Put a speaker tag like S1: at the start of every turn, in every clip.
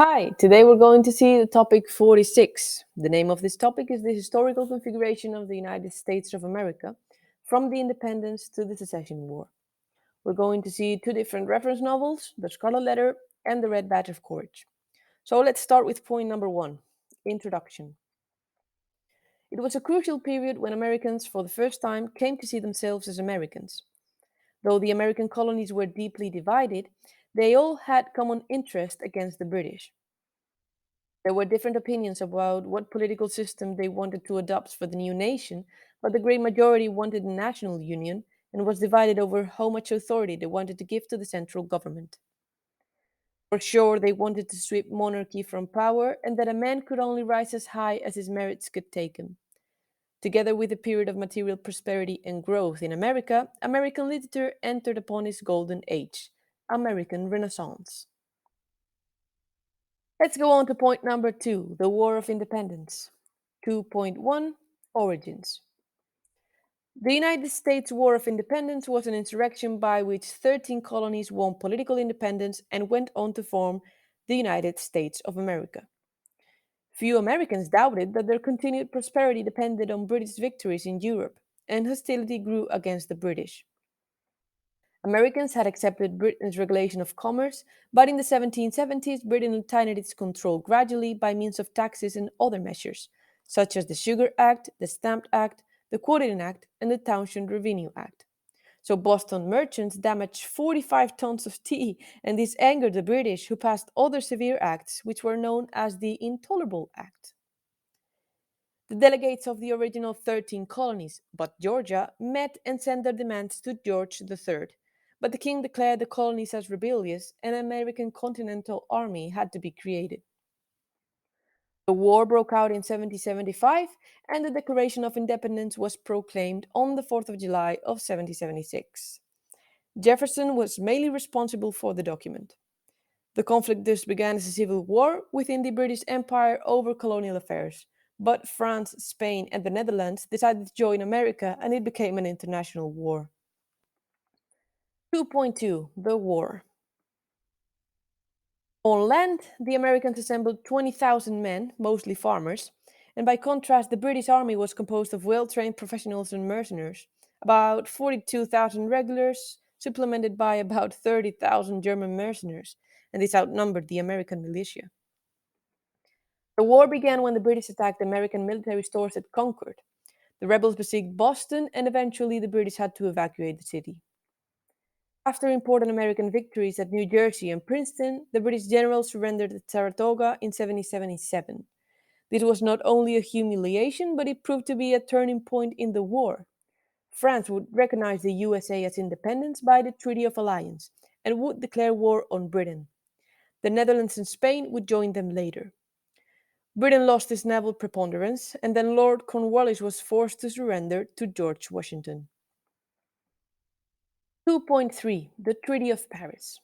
S1: Hi, today we're going to see the topic 46. The name of this topic is the historical configuration of the United States of America from the independence to the Secession War. We're going to see two different reference novels, The Scarlet Letter and The Red Badge of Courage. So let's start with point number 1, Introduction. It was a crucial period when Americans for the first time came to see themselves as Americans. Though the American colonies were deeply divided, they all had common interest against the British. There were different opinions about what political system they wanted to adopt for the new nation, but the great majority wanted a national union and was divided over how much authority they wanted to give to the central government. For sure, they wanted to sweep monarchy from power and that a man could only rise as high as his merits could take him. Together with a period of material prosperity and growth in America, American literature entered upon its golden age, American Renaissance. Let's go on to point number 2, the War of Independence. 2.1 Origins. The United States War of Independence was an insurrection by which 13 colonies won political independence and went on to form the United States of America. Few Americans doubted that their continued prosperity depended on British victories in Europe, and hostility grew against the British. Americans had accepted Britain's regulation of commerce, but in the 1770s, Britain tightened its control gradually by means of taxes and other measures, such as the Sugar Act, the Stamp Act, the Quoting Act, and the Townshend Revenue Act. So Boston merchants damaged 45 tons of tea, and this angered the British, who passed other severe acts, which were known as the Intolerable Act. The delegates of the original 13 colonies, but Georgia, met and sent their demands to George III. But the king declared the colonies as rebellious, and an American Continental Army had to be created. The war broke out in 1775, and the Declaration of Independence was proclaimed on the 4th of July of 1776. Jefferson was mainly responsible for the document. The conflict thus began as a civil war within the British Empire over colonial affairs, but France, Spain, and the Netherlands decided to join America, and it became an international war. 2.2 The War. On land, the Americans assembled 20,000 men, mostly farmers, and by contrast, the British army was composed of well trained professionals and mercenaries, about 42,000 regulars, supplemented by about 30,000 German mercenaries, and this outnumbered the American militia. The war began when the British attacked American military stores at Concord. The rebels besieged Boston, and eventually the British had to evacuate the city. After important American victories at New Jersey and Princeton, the British generals surrendered at Saratoga in 1777. This was not only a humiliation, but it proved to be a turning point in the war. France would recognize the USA as independence by the Treaty of Alliance and would declare war on Britain. The Netherlands and Spain would join them later. Britain lost its naval preponderance, and then Lord Cornwallis was forced to surrender to George Washington. 2.3 The Treaty of Paris.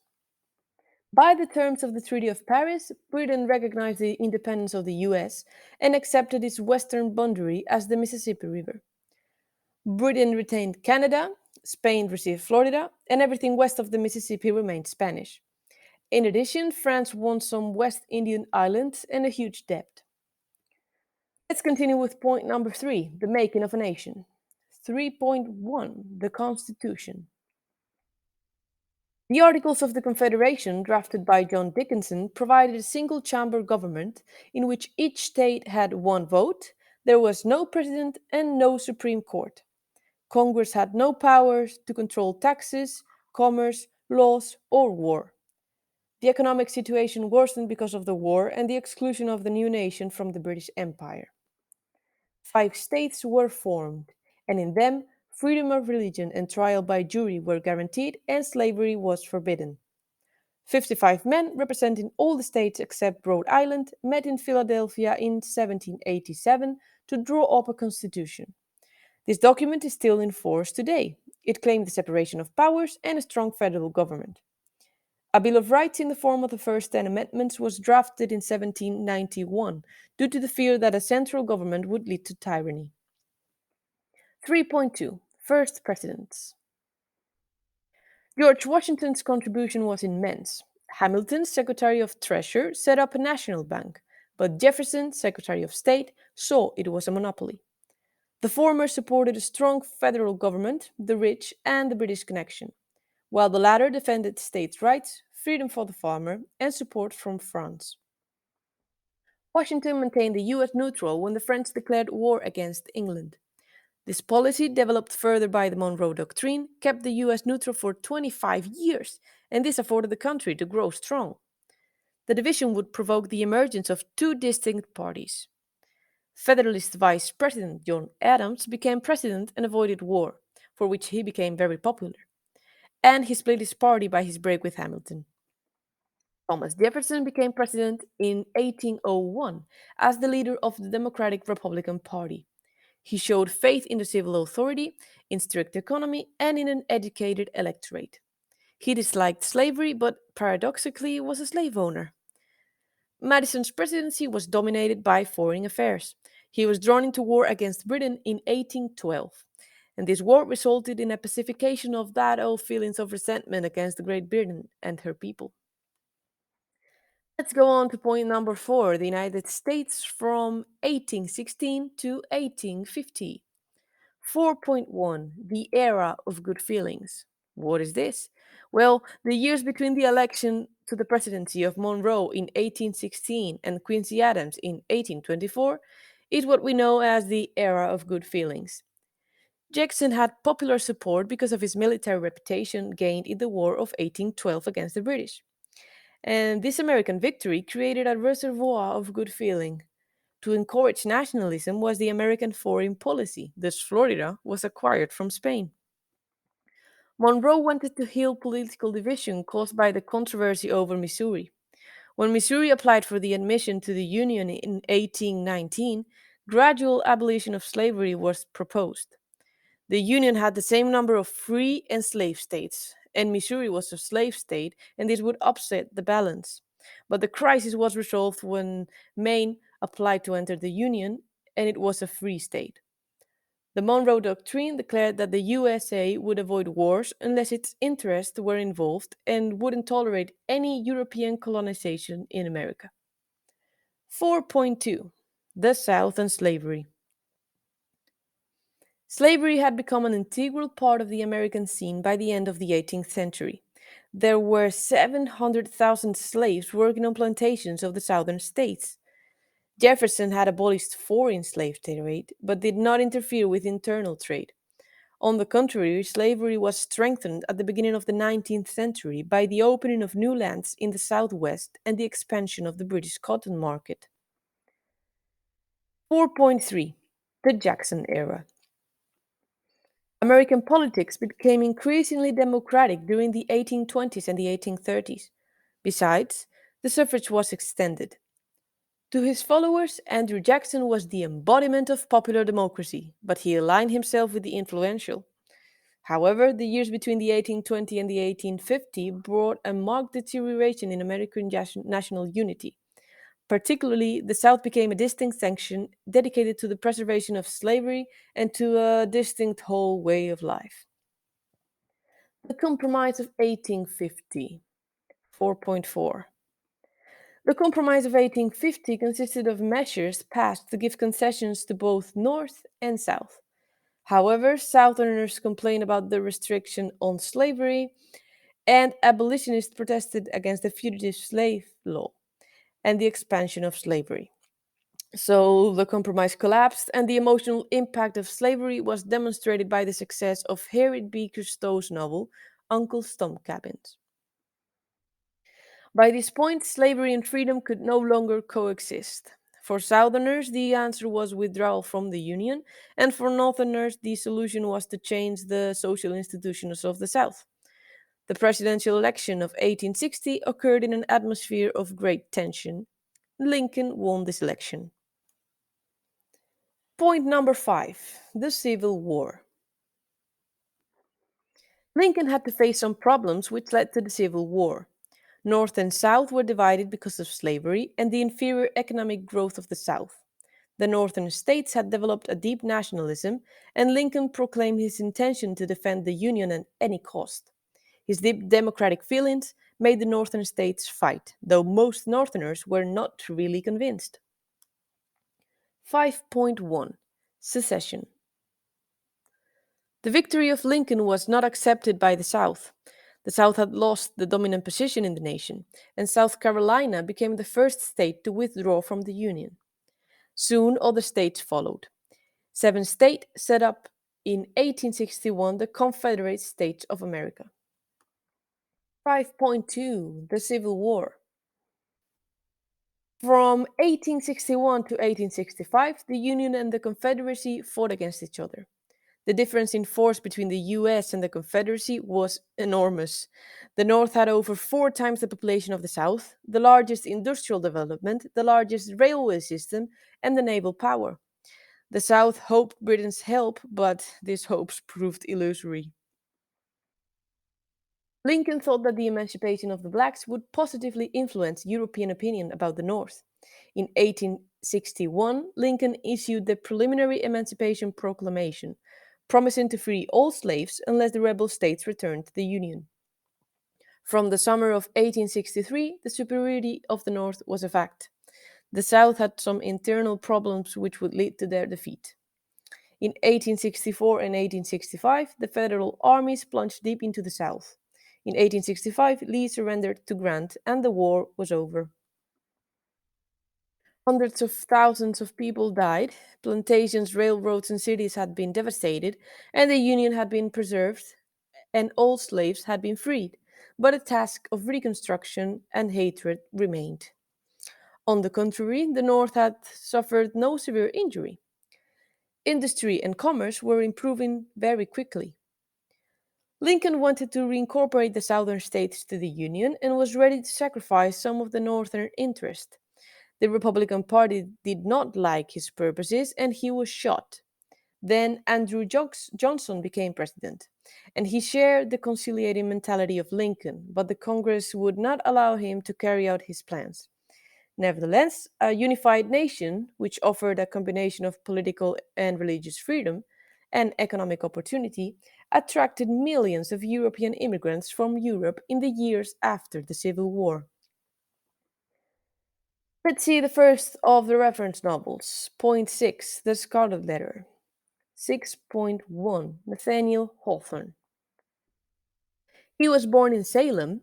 S1: By the terms of the Treaty of Paris, Britain recognized the independence of the US and accepted its western boundary as the Mississippi River. Britain retained Canada, Spain received Florida, and everything west of the Mississippi remained Spanish. In addition, France won some West Indian islands and a huge debt. Let's continue with point number 3, the making of a nation. 3.1, the Constitution. The Articles of the Confederation, drafted by John Dickinson, provided a single chamber government in which each state had one vote, there was no president, and no Supreme Court. Congress had no powers to control taxes, commerce, laws, or war. The economic situation worsened because of the war and the exclusion of the new nation from the British Empire. 5 states were formed, and in them, freedom of religion and trial by jury were guaranteed and slavery was forbidden. 55 men, representing all the states except Rhode Island, met in Philadelphia in 1787 to draw up a constitution. This document is still in force today. It claimed the separation of powers and a strong federal government. A Bill of Rights in the form of the first 10 amendments was drafted in 1791 due to the fear that a central government would lead to tyranny. 3.2 First Presidents. George Washington's contribution was immense. Hamilton, Secretary of Treasury, set up a national bank, but Jefferson, Secretary of State, saw it was a monopoly. The former supported a strong federal government, the rich, and the British connection, while the latter defended states' rights, freedom for the farmer, and support from France. Washington maintained the US neutral when the French declared war against England. This policy, developed further by the Monroe Doctrine, kept the US neutral for 25 years, and this afforded the country to grow strong. The division would provoke the emergence of two distinct parties. Federalist Vice President John Adams became president and avoided war, for which he became very popular, and he split his party by his break with Hamilton. Thomas Jefferson became president in 1801 as the leader of the Democratic Republican Party. He showed faith in the civil authority, in strict economy, and in an educated electorate. He disliked slavery, but paradoxically was a slave owner. Madison's presidency was dominated by foreign affairs. He was drawn into war against Britain in 1812, and this war resulted in a pacification of that old feelings of resentment against Great Britain and her people. Let's go on to point number 4, the United States from 1816 to 1850. 4.1, the era of good feelings. What is this? Well, the years between the election to the presidency of Monroe in 1816 and Quincy Adams in 1824 is what we know as the era of good feelings. Jackson had popular support because of his military reputation gained in the War of 1812 against the British. And this American victory created a reservoir of good feeling. To encourage nationalism was the American foreign policy, thus, Florida was acquired from Spain. Monroe wanted to heal political division caused by the controversy over Missouri. When Missouri applied for the admission to the Union in 1819, gradual abolition of slavery was proposed. The Union had the same number of free and slave states, and Missouri was a slave state, and this would upset the balance. But the crisis was resolved when Maine applied to enter the Union, and it was a free state. The Monroe Doctrine declared that the USA would avoid wars unless its interests were involved and wouldn't tolerate any European colonization in America. 4.2, the South and slavery. Slavery had become an integral part of the American scene by the end of the 18th century. There were 700,000 slaves working on plantations of the southern states. Jefferson had abolished foreign slave trade, but did not interfere with internal trade. On the contrary, slavery was strengthened at the beginning of the 19th century by the opening of new lands in the Southwest and the expansion of the British cotton market. 4.3, the Jackson era. American politics became increasingly democratic during the 1820s and the 1830s. Besides, the suffrage was extended. To his followers, Andrew Jackson was the embodiment of popular democracy, but he aligned himself with the influential. However, the years between the 1820 and the 1850 brought a marked deterioration in American national unity. Particularly, the South became a distinct section dedicated to the preservation of slavery and to a distinct whole way of life. The Compromise of 1850, 4.4. The Compromise of 1850 consisted of measures passed to give concessions to both North and South. However, Southerners complained about the restriction on slavery, and abolitionists protested against the fugitive slave law and the expansion of slavery. So the compromise collapsed, and the emotional impact of slavery was demonstrated by the success of Harriet Beecher Stowe's novel, Uncle Tom Cabins. By this point, slavery and freedom could no longer coexist. For Southerners, the answer was withdrawal from the Union, and for Northerners, the solution was to change the social institutions of the South. The presidential election of 1860 occurred in an atmosphere of great tension. Lincoln won this election. Point number 5, the Civil War. Lincoln had to face some problems which led to the Civil War. North and South were divided because of slavery and the inferior economic growth of the South. The northern states had developed a deep nationalism, and Lincoln proclaimed his intention to defend the Union at any cost. His deep democratic feelings made the northern states fight, though most Northerners were not really convinced. 5.1 Secession. The victory of Lincoln was not accepted by the South. The South had lost the dominant position in the nation, and South Carolina became the first state to withdraw from the Union. Soon other states followed. Seven states set up in 1861 the Confederate States of America. 5.2 The Civil War. From 1861 to 1865, the Union and the Confederacy fought against each other. The difference in force between the US and the Confederacy was enormous. The North had over four times the population of the South, the largest industrial development, the largest railway system, and the naval power. The South hoped Britain's help, but these hopes proved illusory. Lincoln thought that the emancipation of the blacks would positively influence European opinion about the North. In 1861, Lincoln issued the Preliminary Emancipation Proclamation, promising to free all slaves unless the rebel states returned to the Union. From the summer of 1863, the superiority of the North was a fact. The South had some internal problems which would lead to their defeat. In 1864 and 1865, the Federal armies plunged deep into the South. In 1865, Lee surrendered to Grant and the war was over. Hundreds of thousands of people died, plantations, railroads, and cities had been devastated, and the Union had been preserved, and all slaves had been freed. But a task of reconstruction and hatred remained. On the contrary, the North had suffered no severe injury. Industry and commerce were improving very quickly. Lincoln wanted to reincorporate the southern states to the Union and was ready to sacrifice some of the northern interest. The Republican Party did not like his purposes and he was shot. Then Andrew Johnson became president, and he shared the conciliating mentality of Lincoln, but the Congress would not allow him to carry out his plans. Nevertheless, a unified nation, which offered a combination of political and religious freedom and economic opportunity, attracted millions of European immigrants from Europe in the years after the Civil War. Let's see the first of the reference novels. Point 6 The Scarlet Letter. 6.1 Nathaniel Hawthorne. He was born in Salem.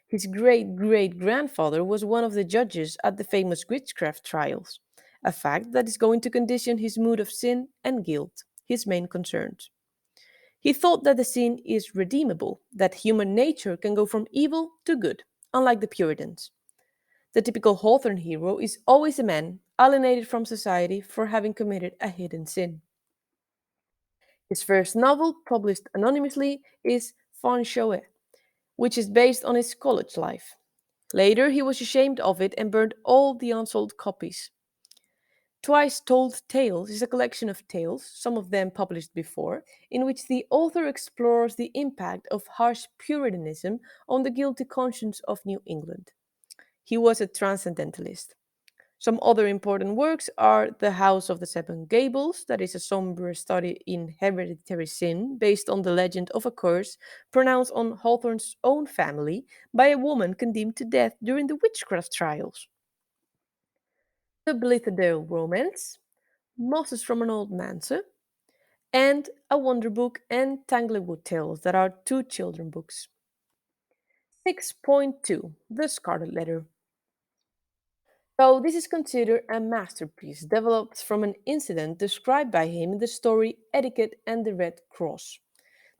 S1: His great great grandfather was one of the judges at the famous witchcraft trials, a fact that is going to condition his mood of sin and guilt, his main concerns. He thought that the sin is redeemable, that human nature can go from evil to good, unlike the Puritans. The typical Hawthorne hero is always a man alienated from society for having committed a hidden sin. His first novel, published anonymously, is Fan Choe, which is based on his college life. Later, he was ashamed of it and burned all the unsold copies. Twice Told Tales is a collection of tales, some of them published before, in which the author explores the impact of harsh Puritanism on the guilty conscience of New England. He was a transcendentalist. Some other important works are The House of the Seven Gables, that is a somber study in hereditary sin based on the legend of a curse pronounced on Hawthorne's own family by a woman condemned to death during the witchcraft trials. The Blithedale Romance, Mosses from an Old Manse, and A Wonder Book and Tanglewood Tales, that are two children books. 6.2 The Scarlet Letter. So, this is considered a masterpiece developed from an incident described by him in the story Etiquette and the Red Cross.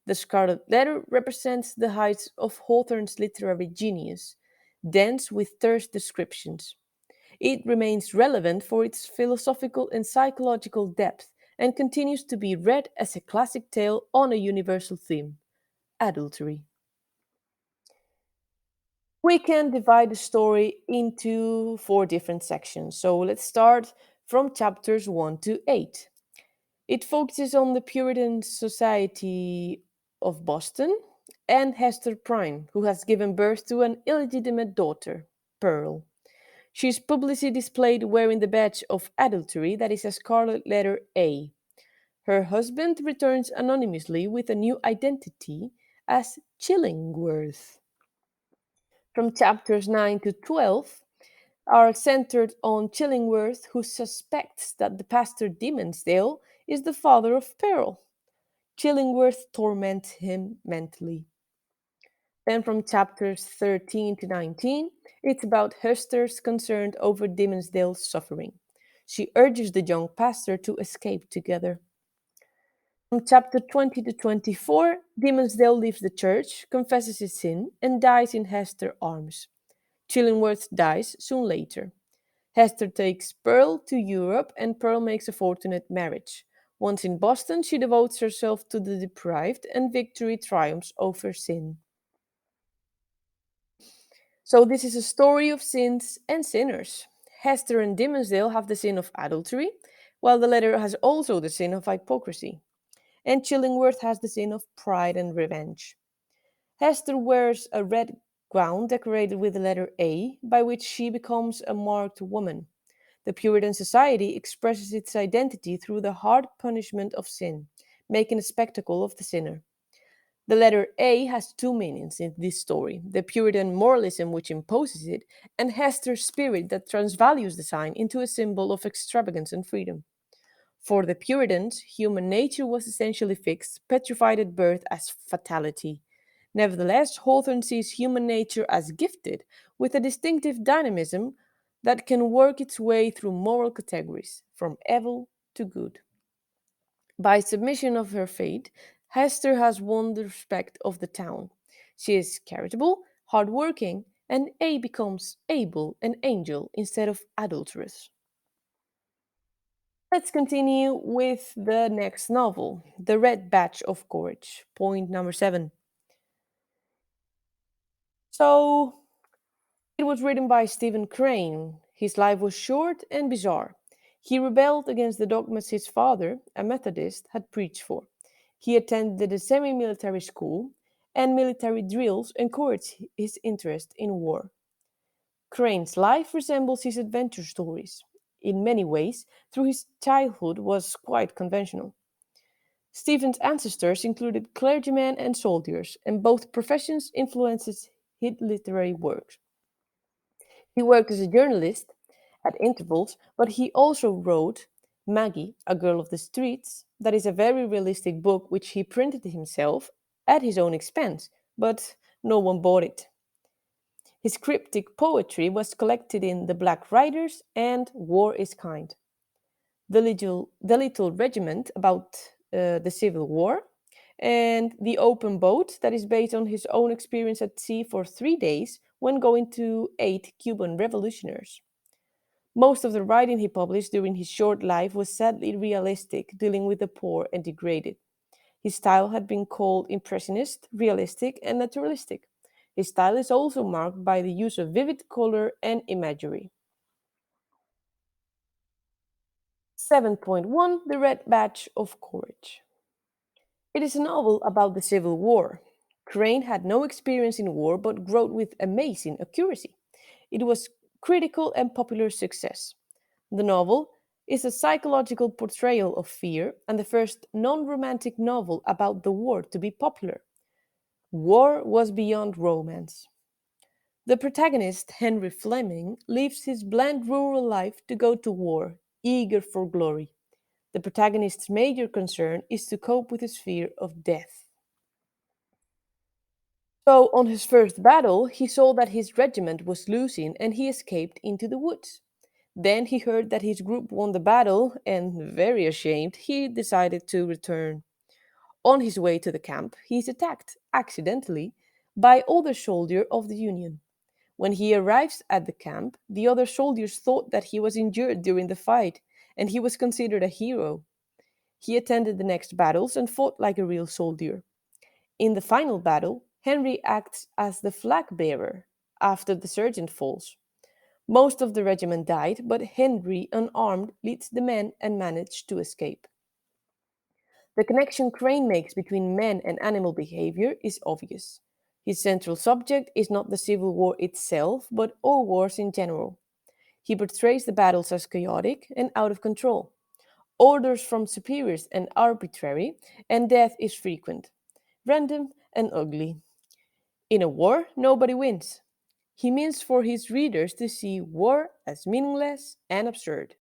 S1: The Scarlet Letter represents the heights of Hawthorne's literary genius, dense with terse descriptions. It remains relevant for its philosophical and psychological depth and continues to be read as a classic tale on a universal theme adultery. We can divide the story into four different sections. So let's start from chapters 1 to 8. It focuses on the Puritan Society of Boston and Hester Prynne, who has given birth to an illegitimate daughter, Pearl. She is publicly displayed wearing the badge of adultery that is a scarlet letter A. Her husband returns anonymously with a new identity as Chillingworth. From chapters 9 to 12 are centered on Chillingworth, who suspects that the pastor Dimmesdale is the father of Pearl. Chillingworth torments him mentally. Then from chapters 13 to 19, it's about Hester's concern over Dimmesdale's suffering. She urges the young pastor to escape together. From chapter 20 to 24, Dimmesdale leaves the church, confesses his sin, and dies in Hester's arms. Chillingworth dies soon later. Hester takes Pearl to Europe, and Pearl makes a fortunate marriage. Once in Boston, she devotes herself to the deprived, and victory triumphs over sin. So, this is a story of sins and sinners. Hester and Dimmesdale have the sin of adultery, while the letter has also the sin of hypocrisy. And Chillingworth has the sin of pride and revenge. Hester wears a red gown decorated with the letter A, by which she becomes a marked woman. The Puritan society expresses its identity through the hard punishment of sin, making a spectacle of the sinner. The letter A has two meanings in this story: the Puritan moralism which imposes it, and Hester's spirit that transvalues the sign into a symbol of extravagance and freedom. For the Puritans, human nature was essentially fixed, petrified at birth as fatality. Nevertheless, Hawthorne sees human nature as gifted, with a distinctive dynamism that can work its way through moral categories, from evil to good. By submission of her fate, Hester has won the respect of the town. She is charitable, hardworking, and A becomes able and angel instead of adulteress. Let's continue with the next novel, The Red Badge of Courage, point number 7. So, it was written by Stephen Crane. His life was short and bizarre. He rebelled against the dogmas his father, a Methodist, had preached for. He attended a semi military school, and military drills encouraged his interest in war. Crane's life resembles his adventure stories. In many ways, through his childhood was quite conventional. Stephen's ancestors included clergymen and soldiers, and both professions influenced his literary works. He worked as a journalist at intervals, but he also wrote Maggie, a Girl of the Streets. That is a very realistic book which he printed himself at his own expense, but no one bought it. His cryptic poetry was collected in The Black Riders and War is Kind. The Little Regiment about the Civil War, and The Open Boat, that is based on his own experience at sea for 3 days when going to aid Cuban revolutionaries. Most of the writing he published during his short life was sadly realistic, dealing with the poor and degraded. His style had been called impressionist, realistic, and naturalistic. His style is also marked by the use of vivid color and imagery. 7.1, The Red Badge of Courage. It is a novel about the Civil War. Crane had no experience in war but wrote with amazing accuracy. It was critical and popular success. The novel is a psychological portrayal of fear and the first non romantic novel about the war to be popular. War was beyond romance. The protagonist, Henry Fleming, leaves his bland rural life to go to war, eager for glory. The protagonist's major concern is to cope with his fear of death. So, on his first battle, he saw that his regiment was losing and he escaped into the woods. Then he heard that his group won the battle, and very ashamed, he decided to return. On his way to the camp, he is attacked, accidentally, by other soldiers of the Union. When he arrives at the camp, the other soldiers thought that he was injured during the fight, and he was considered a hero. He attended the next battles and fought like a real soldier. In the final battle, Henry acts as the flag bearer after the sergeant falls. Most of the regiment died, but Henry, unarmed, leads the men and manages to escape. The connection Crane makes between man and animal behavior is obvious. His central subject is not the Civil War itself, but all wars in general. He portrays the battles as chaotic and out of control. Orders from superiors and arbitrary, and death is frequent, random and ugly. In a war, nobody wins. He means for his readers to see war as meaningless and absurd.